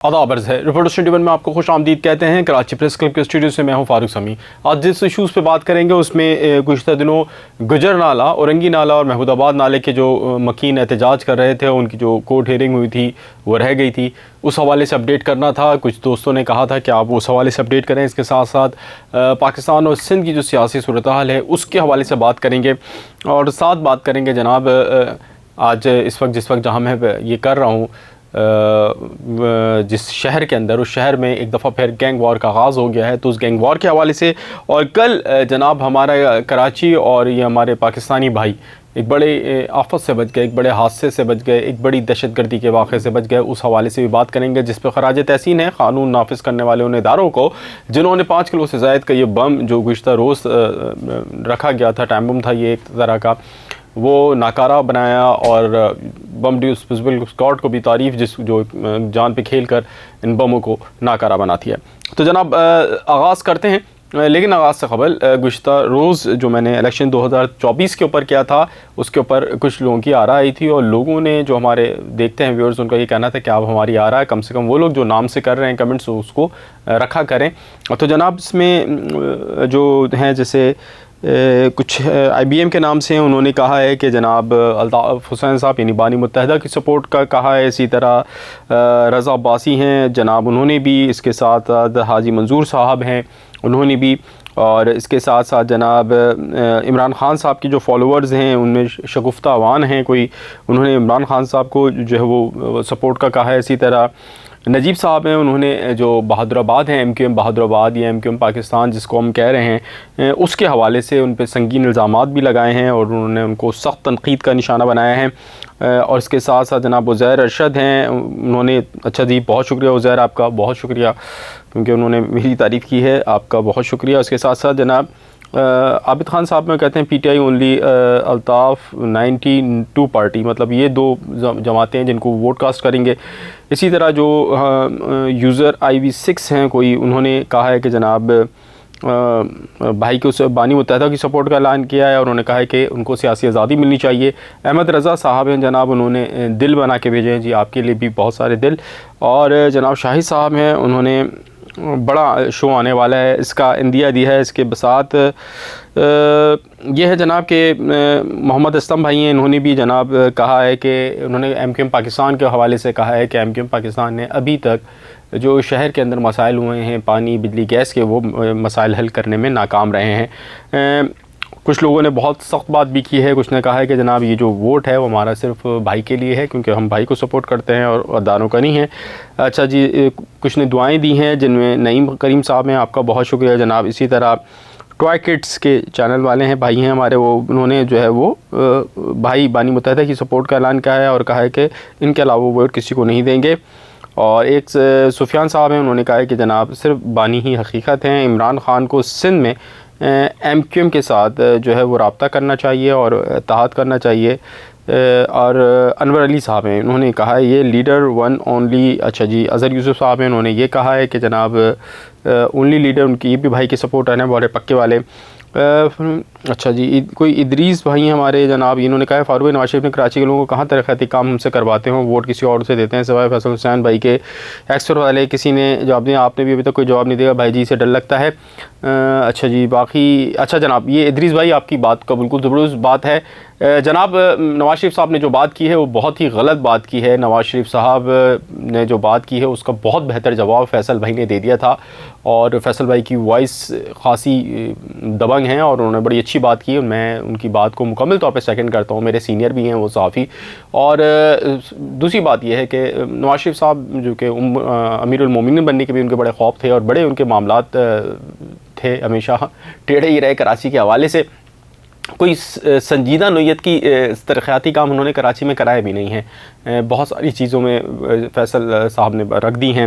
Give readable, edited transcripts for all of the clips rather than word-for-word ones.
आदाब अर्ज़ है। रिपोर्टर्स 21 में आपको खुश आमदीद कहते हैं। कराची प्रेस क्लब के स्टूडियो से मैं हूं फारूक समी। आज जिस इशूज़ पे बात करेंगे उसमें गुज़श्ता दिनों गुजर नाला, औरंगी नाला और महमूदाबाद नाले के जो मकीन एहतजाज कर रहे थे, उनकी जो कोर्ट हियरिंग हुई थी वो रह गई थी, उस हवाले से अपडेट करना था। कुछ दोस्तों ने कहा था कि आप उस हवाले से अपडेट करें। इसके साथ साथ पाकिस्तान और सिंध की जो सियासी सूरत हाल है उसके हवाले से बात करेंगे और साथ बात करेंगे जनाब आज जिस वक्त जहाँ मैं ये कर रहा हूँ जिस शहर के अंदर, उस शहर में एक दफ़ा फिर गैंग वॉर का आगाज़ हो गया है, तो उस गैंग वॉर के हवाले से। और कल जनाब हमारा कराची और ये हमारे पाकिस्तानी भाई एक बड़े आफत से बच गए, एक बड़े हादसे से बच गए, एक बड़ी दहशतगर्दी के वाक़े से बच गए, उस हवाले से भी बात करेंगे, जिस पर खराज तहसीन है कानून नाफिज करने वाले उन इदारों को जिन्होंने 5 किलो से ज़ायद का ये बम जो गुज़श्ता रोज़ रखा गया था, टाइम बम था ये एक तरह का, वो नाकारा बनाया और बम डिस्पोजेबल स्क्वाड को भी तारीफ़ जो जान पे खेल कर इन बमों को नाकारा बनाती है। तो जनाब आगाज़ करते हैं, लेकिन आगाज़ से कबल गुज़श्ता रोज़ जो मैंने इलेक्शन 2024 के ऊपर किया था उसके ऊपर कुछ लोगों की आरा आई थी और लोगों ने जो हमारे देखते हैं व्यूअर्स, उनका ये कहना था कि आप हमारी आरा कम से कम वो लोग जो नाम से कर रहे हैं कमेंट्स उसको रखा करें। तो जनाब इसमें जो हैं जैसे कुछ IBM के नाम से उन्होंने कहा है कि जनाब अल्ताफ़ हुसैन साहब यानी बानी मुत्तहिदा की सपोर्ट का कहा है। इसी तरह रज़ा अब्बासी हैं जनाब, उन्होंने भी, इसके साथ हाजी मंजूर साहब हैं उन्होंने भी, और इसके साथ साथ जनाब इमरान ख़ान साहब की जो फॉलोअर्स हैं उनमें शगुफ्ता अवान हैं कोई, उन्होंने इमरान ख़ान साहब को जो है वो सपोर्ट का कहा है। इसी तरह नजीब साहब हैं, उन्होंने जो बहादुराबाद हैं MQM बहादुराबाद या MQM पाकिस्तान जिसको हम कह रहे हैं, उसके हवाले से उन पर संगीन इल्ज़ामात भी लगाए हैं और उन्होंने उनको सख्त तनकीद का निशाना बनाया है। और इसके साथ साथ जनाब उज़ैर अरशद हैं, उन्होंने, अच्छा जी बहुत शुक्रिया उज़ैर, आपका बहुत शुक्रिया क्योंकि उन्होंने मेरी तारीफ़ की है, आपका बहुत शुक्रिया। उसके साथ साथ जनाब आबिद खान साहब में कहते हैं PTI ओनली, अल्ताफ़ 92 पार्टी, मतलब ये दो जमातें हैं जिनको वोट कास्ट करेंगे। इसी तरह जो यूज़र IV6 हैं कोई, उन्होंने कहा है कि जनाब भाई को बानी मुत्तहिदा की सपोर्ट का ऐलान किया है और उन्होंने कहा है कि उनको सियासी आज़ादी मिलनी चाहिए। अहमद रज़ा साहब हैं जनाब, उन्होंने दिल बना के भेजे हैं जी, आपके लिए भी बहुत सारे दिल। और जनाब शाहिद साहब हैं, उन्होंने बड़ा शो आने वाला है इसका इंदिया दिया है। इसके साथ ये है जनाब के मोहम्मद असलम भाई हैं, इन्होंने भी जनाब कहा है कि उन्होंने MQM पाकिस्तान के हवाले से कहा है कि MQM पाकिस्तान ने अभी तक जो शहर के अंदर मसाइल हुए हैं पानी बिजली गैस के, वो मसाइल हल करने में नाकाम रहे हैं। कुछ लोगों ने बहुत सख्त बात भी की है, कुछ ने कहा है कि जनाब ये जो वोट है वो हमारा सिर्फ भाई के लिए है क्योंकि हम भाई को सपोर्ट करते हैं और अदारों का नहीं है। अच्छा जी, कुछ ने दुआएं दी हैं जिनमें नईम करीम साहब हैं, आपका बहुत शुक्रिया जनाब। इसी तरह टॉय किड्स के चैनल वाले हैं, भाई हैं हमारे, वो उन्होंने जो है वो भाई बानी मुत्तहिदा की सपोर्ट का ऐलान किया है और कहा है कि इनके अलावा वोट किसी को नहीं देंगे। और एक सुफियान साहब हैं, उन्होंने कहा है कि जनाब सिर्फ बानी ही हकीकत हैं, इमरान ख़ान को सिंध में MQM के साथ जो है वो रब्ता करना चाहिए और इत्तेहाद करना चाहिए। और अनवर अली साहब हैं, उन्होंने कहा है ये लीडर वन ओनली। अच्छा जी, अज़हर यूसुफ साहब हैं, उन्होंने ये कहा है कि जनाब ओनली लीडर उनकी, ये भी भाई के सपोर्टर हैं बड़े पक्के वाले। अच्छा जी, कोई इदरीस भाई हैं हमारे जनाब, इन्होंने कहा है फारूक नवाज शरीफ ने कराची के लोगों को कहाँ तरक्याती काम हमसे करवाते हो, वोट किसी और से देते हैं सिवाय फैसल हुसैन भाई के। एक्सर वाले किसी ने जवाब दिया, आपने भी अभी तक कोई जवाब नहीं दिया, भाई जी से डर लगता है। अच्छा जी, बाकी अच्छा जनाब, ये इदरीस भाई आपकी बात का बिल्कुल ज़बरदस्त बात है। जनाब नवाज शरीफ साहब ने जो बात की है वो बहुत ही गलत बात की है। नवाज शरीफ साहब ने जो बात की है उसका बहुत बेहतर जवाब फैसल भाई ने दे दिया था और फैसल भाई की वॉइस ख़ासी दबंग हैं और उन्होंने बड़ी अच्छी बात की। मैं उनकी बात को मुकम्मल तौर पे सेकंड करता हूँ, मेरे सीनियर भी हैं वो सहाफ़ी। और दूसरी बात यह है कि नवाज शरीफ साहब जो कि अमीरुल मोमिनीन बनने के भी उनके बड़े ख्वाब थे और बड़े उनके मामलात थे, हमेशा टेढ़े ही रहे कराची के हवाले से। कोई संजीदा नोयत की तरक्याती काम उन्होंने कराची में कराए भी नहीं हैं। बहुत सारी चीज़ों में फैसल साहब ने रख दी हैं,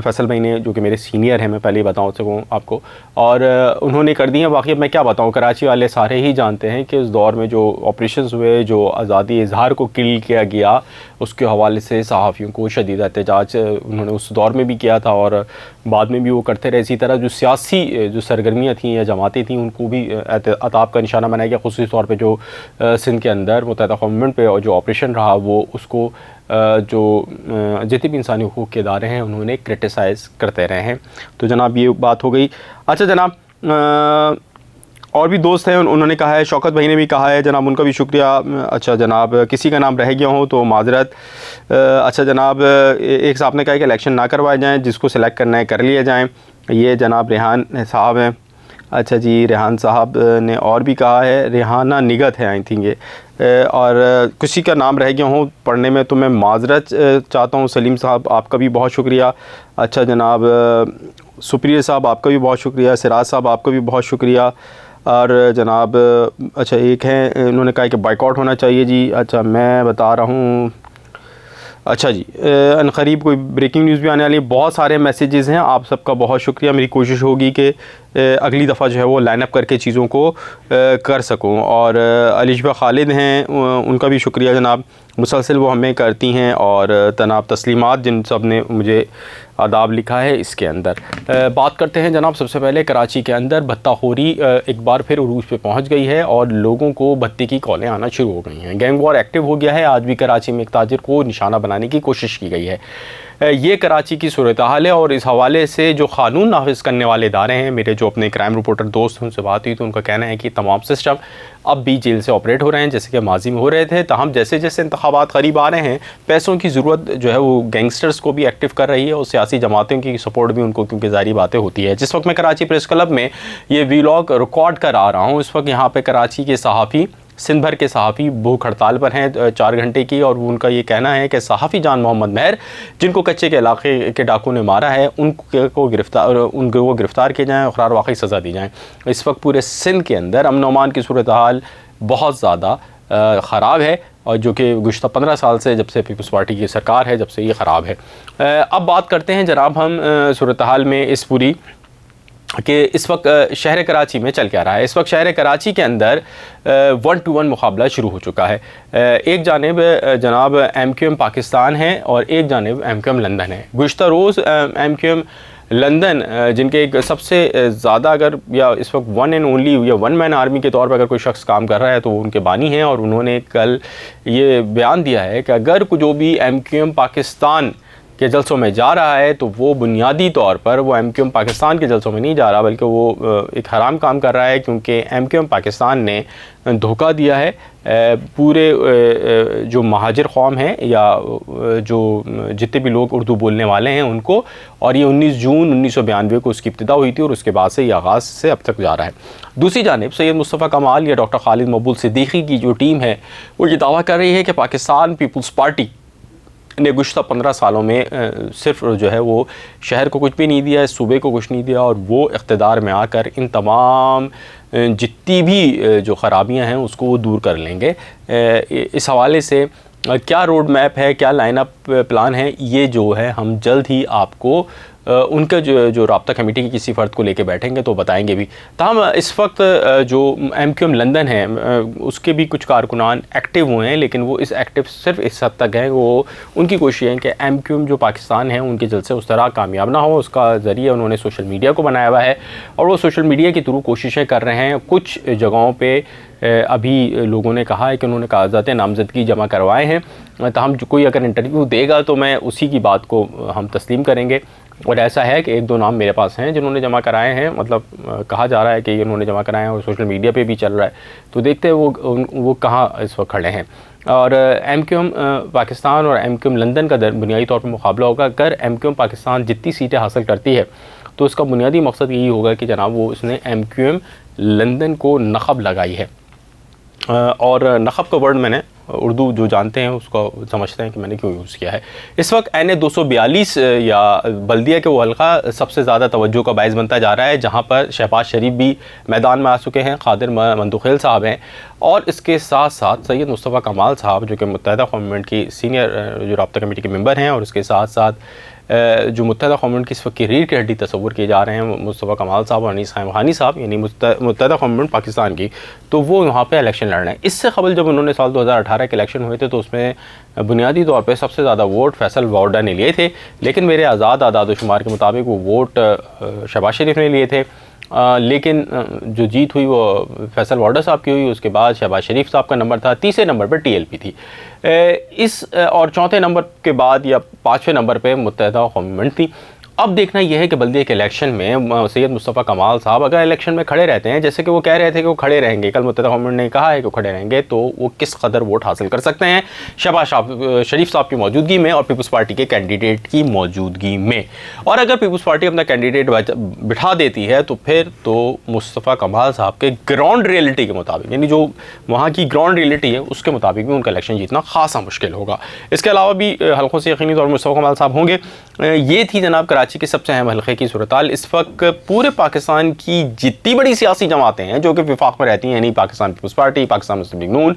फैसल भाई ने, जो कि मेरे सीनियर हैं, मैं पहले ही बता सकूँ आपको, और उन्होंने कर दी हैं। वाकई मैं क्या बताऊँ, कराची वाले सारे ही जानते हैं कि उस दौर में जो ऑपरेशंस हुए, जो आज़ादी इजहार को किल किया गया, उसके हवाले से सहाफ़ियों को शदीद एहतजाज उन्होंने उस दौर में भी किया था और बाद में भी वो करते रहे। इसी तरह जो सियासी जो सरगर्मियाँ थीं या जमातें थीं उनको भी अताब का निशाना बनाया गया, ख़ुसूसी तौर पे जो सिंध के अंदर मुत्तहिदा गवर्नमेंट पे जो ऑपरेशन रहा वो उसको जो जितने भी इंसानी हुकूक के इदारे हैं उन्होंने क्रिटिसाइज़ करते रहे हैं। तो जनाब ये बात हो गई। अच्छा जनाब और भी दोस्त हैं, उन्होंने कहा है, शौकत भाई ने भी कहा है जनाब, उनका भी शुक्रिया। अच्छा जनाब किसी का नाम रह गया हो तो माजरत। अच्छा जनाब एक साहब ने कहा कि इलेक्शन ना करवाए जाएं, जिसको सिलेक्ट करना है कर लिया जाएं। ये जनाब रेहान साहब हैं। अच्छा जी रेहान साहब ने और भी कहा है, रेहाना निगत है आई थिंक ये, और किसी का नाम रह गया हो पढ़ने में तो मैं माजरत चाहता हूँ। सलीम साहब आपका भी बहुत शुक्रिया। अच्छा जनाब सुप्रिया साहब आपका भी बहुत शुक्रिया। सिराज साहब आपका भी बहुत शुक्रिया। और जनाब अच्छा एक है, इन्होंने कहा कि बाइकआउट होना चाहिए जी। अच्छा मैं बता रहा हूँ। अच्छा जी अनकरीब कोई ब्रेकिंग न्यूज़ भी आने वाली है। बहुत सारे मैसेजेस हैं, आप सबका बहुत शुक्रिया। मेरी कोशिश होगी कि अगली दफ़ा जो है वो लाइन अप करके चीज़ों को कर सकूं। और अलिशबा खालिद हैं, उनका भी शुक्रिया जनाब, मुसलसल वो हमें करती हैं। और तनाब तस्लीमात जिन सब ने मुझे आदाब लिखा है इसके अंदर। बात करते हैं जनाब सबसे पहले कराची के अंदर भत्ताखोरी एक बार फिर उरूज पे पहुंच गई है और लोगों को भत्ते की कॉलें आना शुरू हो गई हैं। गैंग वॉर एक्टिव हो गया है। आज भी कराची में एक ताजिर को निशाना बनाने की कोशिश की गई है। ये कराची की सूरत हाल है और इस हवाले से जो क़ानून नाफिज करने वाले इदारे हैं, मेरे जो अपने क्राइम रिपोर्टर दोस्त हैं उनसे बात हुई तो उनका कहना है कि तमाम सिस्टम अब भी जेल से ऑपरेट हो रहे हैं जैसे कि माजी में हो रहे थे। ताहम जैसे जैसे इंतखाबात करीब आ रहे हैं, पैसों की ज़रूरत जो है वो गैंगस्टर्स को भी एक्टिव कर रही है और सियासी जमातों की सपोर्ट भी उनको, क्योंकि ज़ाहिर बातें होती है। जिस वक्त मैं कराची प्रेस क्लब में ये वीलॉग रिकॉर्ड कर आ रहा हूँ, इस वक्त यहाँ पर कराची के सहाफ़ी, सिंध भर के सहाफ़ी भूख हड़ताल पर हैं 4 घंटे की, और उनका ये कहना है कि सहाफ़ी जान मोहम्मद महर, जिनको कच्चे के इलाके के डाकू ने मारा है, उनको गिरफ़्तार किए जाएँ और क़रार वाक़ई सज़ा दी जाए। इस वक्त पूरे सिंध के अंदर अमन अमान की सूरत हाल बहुत ज़्यादा ख़राब है, और जो कि गुज़श्ता 15 साल से, जब से पीपल्स पार्टी की सरकार है, जब से ये ख़राब है। अब बात करते हैं जनाब हम सूरत हाल में इस पूरी कि इस वक्त शहर कराची में चल क्या रहा है। इस वक्त शहर कराची के अंदर 1-to-1 मुकाबला शुरू हो चुका है। एक जानिब जनाब MQM पाकिस्तान है और एक जानिब MQM लंदन है। गुज़श्ता रोज़ MQM लंदन जिनके एक सबसे ज़्यादा, अगर या इस वक्त वन एंड ओनली या वन मैन आर्मी के तौर पर अगर कोई शख्स काम कर रहा है तो वो उनके बानी हैं, और उन्होंने कल ये बयान दिया है कि अगर जो भी MQM पाकिस्तान के जलसों में जा रहा है तो वो बुनियादी तौर पर वो MQM पाकिस्तान के जलसों में नहीं जा रहा, बल्कि वो एक हराम काम कर रहा है, क्योंकि MQM पाकिस्तान ने धोखा दिया है पूरे जो महाजिर कौम है या जो जितने भी लोग उर्दू बोलने वाले हैं उनको। और ये 19 जून 1992 को उसकी इब्तिदा हुई थी और उसके बाद से ये आगाज़ से अब तक जा रहा है। दूसरी जानिब सैयद मुस्तफ़ा कमाल या डॉक्टर खालिद मकबूल सिद्दीकी की जो टीम है वो ये दावा कर रही है कि पाकिस्तान पीपल्स पार्टी ने गुज़श्ता 15 सालों में सिर्फ जो है वो शहर को कुछ भी नहीं दिया, सूबे को कुछ नहीं दिया, और वो इक़्तिदार में आकर इन तमाम जितनी भी जो ख़राबियाँ हैं उसको वो दूर कर लेंगे। इस हवाले से क्या रोड मैप है, क्या लाइन अप प्लान है, ये जो है हम जल्द ही आपको उनका जो राब्ता कमेटी की किसी फ़र्द को लेके बैठेंगे तो बताएंगे भी। ताहम इस वक्त जो MQM लंदन है उसके भी कुछ कारकुनान एक्टिव हुए हैं, लेकिन वो इस एक्टिव सिर्फ इस हद तक हैं। वो उनकी कोशिश है कि MQM जो पाकिस्तान है उनके जलसे उस तरह कामयाब ना हो, उसका ज़रिए उन्होंने सोशल मीडिया को बनाया हुआ है और वो सोशल मीडिया के थ्रू कोशिशें कर रहे हैं। कुछ जगहों पर अभी लोगों ने कहा है कि उन्होंने कागज़ात नामज़दगी जमा करवाए हैं, ताहम कोई अगर इंटरव्यू देगा तो मैं उसी की बात को हम तस्लीम करेंगे। और ऐसा है कि 1-2 नाम मेरे पास हैं जिन्होंने जमा कराए हैं, मतलब कहा जा रहा है कि उन्होंने जमा कराए हैं और सोशल मीडिया पे भी चल रहा है, तो देखते हैं वो कहाँ इस वक्त खड़े हैं। और MQM पाकिस्तान और MQM लंदन का बुनियादी तौर पर मुकाबला होगा। अगर MQM पाकिस्तान जितनी सीटें हासिल करती है तो उसका बुनियादी मकसद यही होगा कि जनाब वो उसने MQM लंदन को नक़ब लगाई है। और नक़ब का वर्ड मैंने उर्दू जो जानते हैं उसको समझते हैं कि मैंने क्यों यूज़ किया है। इस वक्त NA 242 या बल्दिया के वो हल्का सबसे ज़्यादा तवज्जो का बायस बनता जा रहा है, जहाँ पर शहबाज शरीफ भी मैदान में आ चुके हैं, खादिर मंदुखेल साहब हैं, और इसके साथ साथ सैयद मुस्तफ़ा कमाल साहब जो कि मुत्तहिदा कौम मूवमेंट की सीनियर जो राब्ता कमेटी के मेंबर हैं, और उसके साथ साथ जो मुत्तहिदा कौम मूवमेंट की इस वक्त की रीढ़ की हड्डी तस्वुर किए जा रहे हैं मुस्तफ़ा कमाल साहब और अनीस हानी साहब, यानी मुत्तहिदा कौम मूवमेंट पाकिस्तान की, तो वो वहाँ पे इलेक्शन लड़ रहे हैं। इससे कबल जब उन्होंने साल 2018 के इलेक्शन हुए थे तो उसमें बुनियादी तौर पे सबसे ज़्यादा वोट फैसल वार्डा ने लिए थे, लेकिन मेरे आज़ाद आदाद शुमार के मुताबिक वो वोट शहबाज शरीफ ने लिए थे। लेकिन जो जीत हुई वो फैसल वाडा साहब की हुई। उसके बाद शहबाज शरीफ साहब का नंबर था, तीसरे नंबर पर टीएलपी थी। और चौथे नंबर के बाद या पाँचवें नंबर पे मुत्तहिदा कौमी मंच थी। अब देखना यह है कि बल्दिया के इलेक्शन में सैयद मुस्तफ़ा कमाल साहब अगर इलेक्शन में खड़े रहते हैं, जैसे कि वो कह रहे थे कि वो खड़े रहेंगे, कल मुत्तहिदा कौमी मंच ने कहा है कि वो खड़े रहेंगे, तो वो किस कदर वोट हासिल कर सकते हैं शहबाज शरीफ साहब की मौजूदगी में और पीपल्स पार्टी के कैंडिडेट की मौजूदगी में। और अगर पीपल्स पार्टी अपना कैंडिडेट बिठा देती है तो फिर तो मुस्तफ़ा कमाल साहब के ग्राउंड रियलिटी के मुताबिक, यानी जो वहाँ की ग्राउंड रियलिटी है उसके मुताबिक भी उनका इलेक्शन जीतना खासा मुश्किल होगा। इसके अलावा भी हल्कों से यकीनी तौर पर मुस्तफ़ा कमाल साहब होंगे। ये थी जनाब कराची के सबसे अहम हल्के की सूरत-हाल। इस वक्त पूरे पाकिस्तान की जितनी बड़ी सियासी जमातें हैं जो कि विफाक में रहती हैं, यानी पाकिस्तान पीपल्स पार्टी, पाकिस्तान मुस्लिम लीग नून,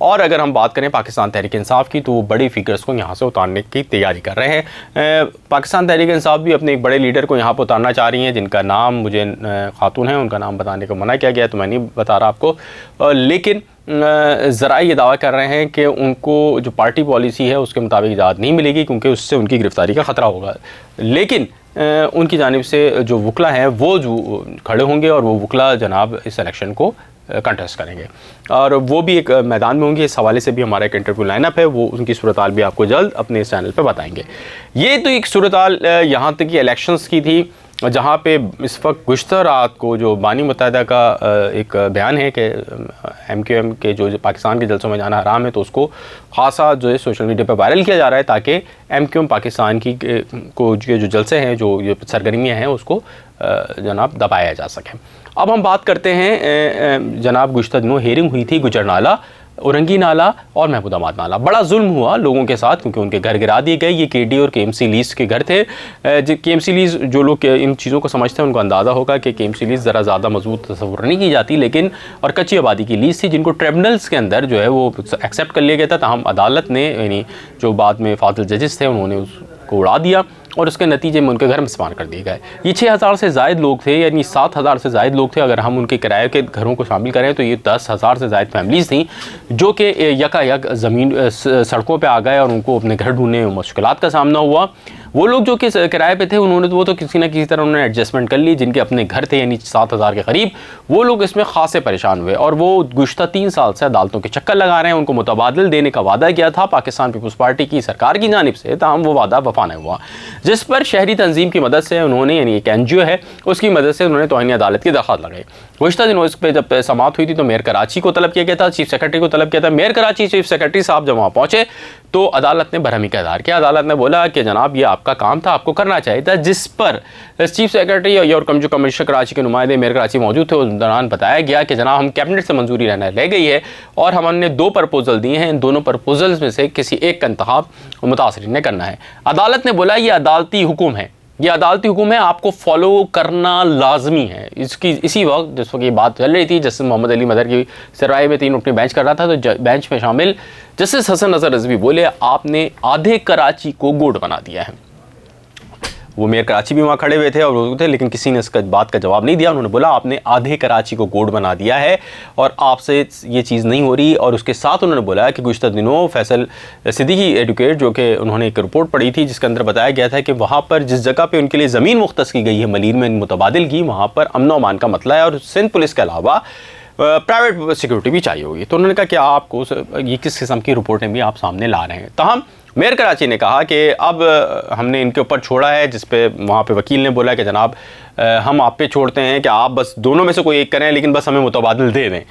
और अगर हम बात करें पाकिस्तान तहरीक इंसाफ की, तो वो बड़ी फिगर्स को यहाँ से उतारने की तैयारी कर रहे हैं। पाकिस्तान तहरीक इंसाफ भी अपने एक बड़े लीडर को यहाँ पर उतारना चाह रही हैं, जिनका नाम मुझे खातून है, उनका नाम बताने को मना किया गया, तो मैं नहीं बता रहा आपको। लेकिन ज़रा ये दावा कर रहे हैं कि उनको जो पार्टी पॉलिसी है उसके मुताबिक इजाज़त नहीं मिलेगी, क्योंकि उससे उनकी गिरफ्तारी का ख़तरा होगा। लेकिन उनकी जानिब से जो वकला हैं वो जो खड़े होंगे और वो वकला जनाब इस इलेक्शन को कंटेस्ट करेंगे और वो भी एक मैदान में होंगे। इस हवाले से भी हमारा एक इंटरव्यू लाइनअप है, वो उनकी सूरत-हाल भी आपको जल्द अपने इस चैनल पे बताएंगे। ये तो एक सूरत-हाल यहाँ तक कि इलेक्शंस की थी, जहाँ पे इस वक्त गुज़श्ता रात को जो बानी मुत्तहिदा का एक बयान है कि MQM के जो पाकिस्तान के जलसों में जाना हराम है, तो उसको ख़ासा जो है सोशल मीडिया पर वायरल किया जा रहा है ताकि MQM पाकिस्तान की को जो जलसे हैं, जो सरगर्मियाँ हैं, उसको जनाब दबाया जा सके। अब हम बात करते हैं जनाब गुज़श्ता दिनों हेयरिंग हुई थी गुजरनाला, औरंगी नाला और महमूदाबाद नाला। बड़ा जुल्म हुआ लोगों के साथ, क्योंकि उनके घर गिरा दिए गए। ये KD और KMC लीज के घर थे। KMC लीज, जो लोग इन चीज़ों को समझते हैं उनको अंदाज़ा होगा कि KMC लीज ज़रा ज़्यादा मजबूत तस्वुर नहीं की जाती, लेकिन और कच्ची आबादी की लीज थी, जिनको ट्रिब्यूनल्स के अंदर जो है वो एक्सेप्ट कर लिया गया था। ताहम अदालत ने, यानी जो बाद में फाजिल जजेस थे, उन्होंने उसको उड़ा दिया और उसके नतीजे में उनके घर में स्पान कर दिए गए। ये 6000 से ज़ायद लोग थे, यानी 7000 से ज़ायद लोग थे। अगर हम उनके किराए के घरों को शामिल करें तो ये 10,000 से ज़ायद फैमिलीज़ थी जो कि यकायक ज़मीन सड़कों पे आ गए और उनको अपने घर ढूंढने में मुश्किलात का सामना हुआ। वो लोग जो कि किराए पे थे, उन्होंने वो तो किसी न किसी तरह उन्होंने एडजस्टमेंट कर ली। जिनके अपने घर थे, यानी 7000 के करीब, वो लोग इसमें खासे परेशान हुए और वो गुज़श्ता 3 साल से अदालतों के चक्कर लगा रहे हैं। उनको मुतबादिल देने का वादा किया था पाकिस्तान पीपल्स पार्टी की सरकार की जानिब से, ताहम वो वादा वफा नहीं हुआ, जिस पर शहरी तंजीम की मदद से उन्होंने, यानी एक NGO है, उसकी मदद से उन्होंने तौहीन अदालत की दरख्वास्त लगाई। गुज़श्ता दिनों इस पर जब समाअत हुई थी तो मेयर कराची को तलब किया गया था, चीफ सेक्रेटरी को तलब किया था। मेयर कराची चीफ सेक्रेटरी साहब जब वहाँ पहुँचे तो अदालत ने बरहमी का इज़हार किया। अदालत ने बोला कि जनाब ये आपका काम था, आपको करना चाहिए था। जिस पर चीफ सेक्रेटरी और जो कमिश्नर कराची के नुमाइंदे मेयर कराची मौजूद थे, उस दौरान बताया गया कि जनाब हम कैबिनेट से मंजूरी रहने ले गई है और हमने 2 प्रपोजल दिए हैं, इन दोनों प्रपोजल्स में से किसी एक का इंतखाब मुतासरीन ने करना है। अदालत ने बोला ये अदालती हुक्म है, ये अदालती हुक्म है, आपको फॉलो करना लाजमी है। इसी वक्त जिस वक्त ये बात चल रही थी, जस्टिस मोहम्मद अली मदर की सरवाई में 3 अपनी बेंच कर रहा था, तो बेंच में शामिल जस्टिस हसन नज़र रिजवी बोले आपने आधे कराची को गोड बना दिया है। वो मेयर कराची भी वहाँ खड़े हुए थे और वो थे, लेकिन किसी ने इसका बात का जवाब नहीं दिया। उन्होंने बोला आपने आधे कराची को गोड बना दिया है और आपसे ये चीज़ नहीं हो रही। और उसके साथ उन्होंने बोला कि गुज़श्ता दिनों फैसल सिद्दीकी एडवोकेट, जो कि उन्होंने एक रिपोर्ट पढ़ी थी जिसके अंदर बताया गया था कि वहाँ पर जिस जगह पर उनके लिए ज़मीन मुख्तस की गई है मलीर में मुतबादिल की, वहाँ पर अमन व अमान का मसला है और सिंध पुलिस के अलावा प्राइवेट सिक्योरिटी भी चाहिए होगी। तो उन्होंने कहा कि आपको ये किस किस्म की रिपोर्टें भी आप सामने ला रहे हैं। ताहम मेयर कराची ने कहा कि अब हमने इनके ऊपर छोड़ा है, जिस पे वहाँ पे वकील ने बोला कि जनाब हम आप पे छोड़ते हैं कि आप बस दोनों में से कोई एक करें, लेकिन बस हमें मुतबादिल दे दें।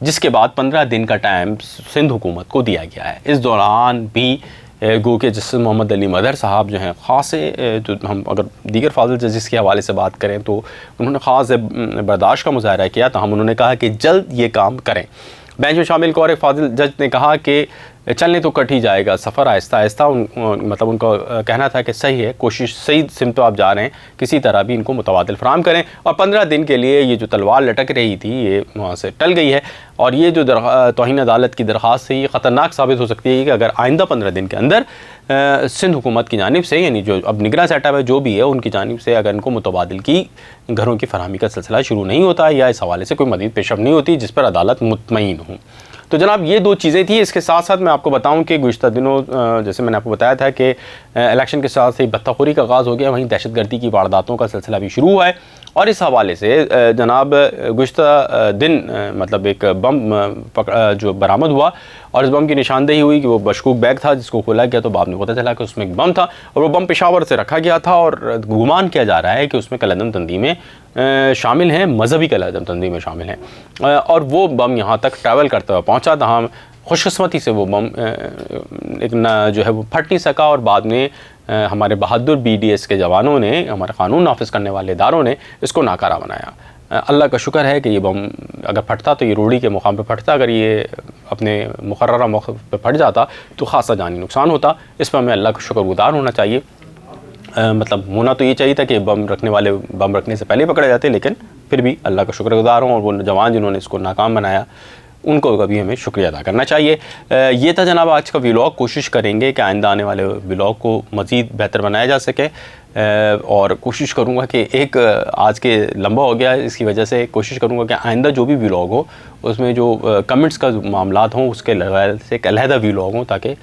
जिसके बाद 15 दिन का टाइम सिंध हुकूमत को दिया गया है। इस दौरान भी गो के जस्टिस मोहम्मद अली मदर साहब जो हैं ख़ासे, जो हम अगर दीगर फाजिल जजेस के हवाले से बात करें तो उन्होंने ख़ास बर्दाश्त का मुजाहरा किया। तो हम उन्होंने कहा कि जल्द ये काम करें। बेंच में शामिल और एक फाजिल जज ने कहा कि चलने तो कट ही जाएगा सफ़र, आहिस्ता आहिस्ता। मतलब उनका कहना था कि सही है, कोशिश सही सिमत आप जा रहे हैं, किसी तरह भी इनको मुतबादिल फराहम करें। और 15 दिन के लिए ये जो तलवार लटक रही थी ये वहाँ से टल गई है। और ये जो तौहीन अदालत की दरख्वास्त है ये ख़तरनाक साबित हो सकती है कि अगर आइंदा 15 दिन के अंदर सिंध हुकूमत की जानिब से, यानी जो अब निगरान सेटअप है जो भी है, उनकी जानिब से अगर इनको मुतबादिल की घरों की फरहमी का सिलसिला शुरू नहीं होता या इस हवाले से कोई मज़ीद पेशरफ नहीं होती जिस पर अदालत मुतमईन हो, तो जनाब ये दो चीज़ें थी। इसके साथ साथ मैं आपको बताऊं कि गुज़िश्ता दिनों जैसे मैंने आपको बताया था कि इलेक्शन के साथ ही बत्ताखोरी का आगाज़ हो गया, वहीं दहशतगर्दी की वारदातों का सिलसिला भी शुरू हुआ है। और इस हवाले से जनाब गुज़िश्ता दिन मतलब एक बम जो बरामद हुआ और इस बम की निशानदेही हुई कि वो मशकूक बैग था जिसको खोला गया, तो बाद में पता चला कि उसमें एक बम था और वो बम पेशावर से रखा गया था और गुमान किया जा रहा है कि उसमें कलअदम तंजीमें शामिल हैं, मजहबी कलअदम तंजीमें शामिल हैं। और वो बम यहाँ तक ट्रैवल करते हुए पहुँचा था। हम खुशकिस्मती से वो बम जो है वो फट नहीं सका और बाद में हमारे बहादुर BDS के जवानों ने, हमारे कानून नाफिज करने वाले इदारों ने इसको नाकारा बनाया। अल्लाह का शुक्र है कि ये बम अगर फटता तो ये रूढ़ी के मुकाम पे फटता, अगर ये अपने मुकर्ररा मौके पे फट जाता तो ख़ासा जानी नुकसान होता। इस पर हमें अल्लाह का शुक्रगुजार होना चाहिए। मतलब होना तो ये चाहिए था कि बम रखने वाले बम रखने से पहले पकड़े जाते, लेकिन फिर भी अल्लाह का शुक्रगुजार हूँ और वो जवान जिन्होंने इसको नाकाम बनाया उनको कभी हमें शुक्रिया अदा करना चाहिए। ये था जनाब आज का व्लॉग। कोशिश करेंगे कि आइंदा आने वाले व्लॉग को मज़ीद बेहतर बनाया जा सके और कोशिश करूँगा कि एक आज के लंबा हो गया, इसकी वजह से कोशिश करूँगा कि आइंदा जो भी व्लॉग हो उसमें जो कमेंट्स का मामलात हों उसके लगाए से एक अलहदा व्लॉग हों ताकि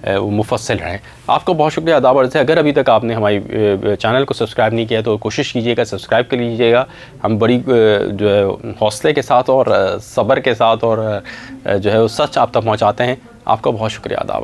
वो मुफस्सल रहें। आपको बहुत शुक्रिया अदा वर्ज़ है। अगर अभी तक आपने हमारी चैनल को सब्सक्राइब नहीं किया तो कोशिश कीजिएगा, सब्सक्राइब कर लीजिएगा। हम बड़ी जो है हौसले के साथ और सब्र के साथ और जो है वो सच आप तक पहुँचाते हैं। आपका बहुत शुक्रिया अदा वर्ज़।